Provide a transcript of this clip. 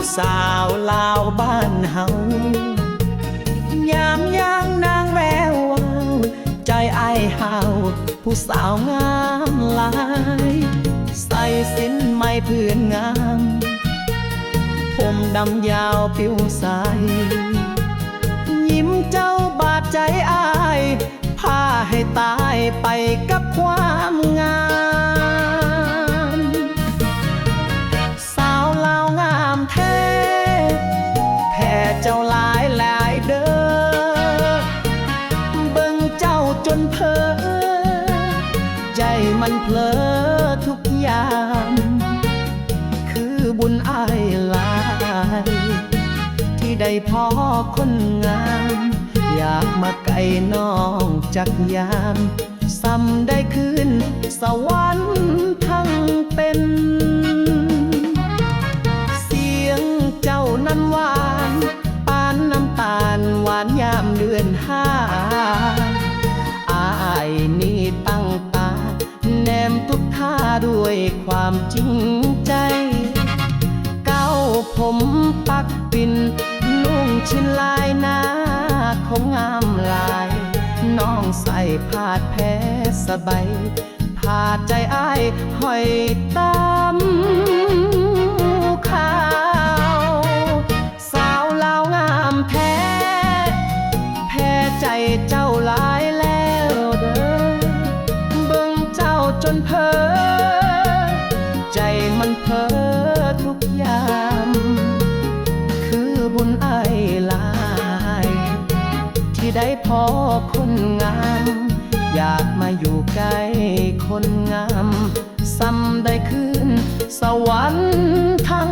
ผู้สาวลาวบ้านเฮายามย่างนางแวววาวใจไอ้เฮาผู้สาวงามหลายใส่สินไม้พื้นงามผมดำยาวผิวใสยิ้มเจ้าบาดใจอ้ายพาให้ตายไปกับความงามสาวลาวงามแท้แพ้เจ้าหลายหลายเด้อเบิ่งเจ้าจนเพ้อใจมันเพลอทุกอย่างคือบุญอ้ายหลายที่ได้พ่อคนงามอยากมาไกลน้องจักยามซ้ำได้คืนสวรรค์ทั้งเป็นเสียงเจ้านั้นหวานปานน้ำตาลหวานยามเดือนห้าอ้ายนี่ตั้งตาแนมทุกท่าด้วยความจริงใจเก้าผมปักปิ่นนุ่งชิ้นลายหน้าคงงามลายน้องใส่ผาดแพ้สบายผาดใจอ้ายห้อยตามข่าวสาวลาวงามแท้แพ้ใจเจ้าหลายแล้วเด้อเบิ่งเจ้าจนเพ้อใจมันเพ้อทุกยามคือบุญอ้ายหลายที่ได้พอคนงามอยากมาอยู่ใกล้คนงามซ้ำได้คืนสวรรค์ทั้ง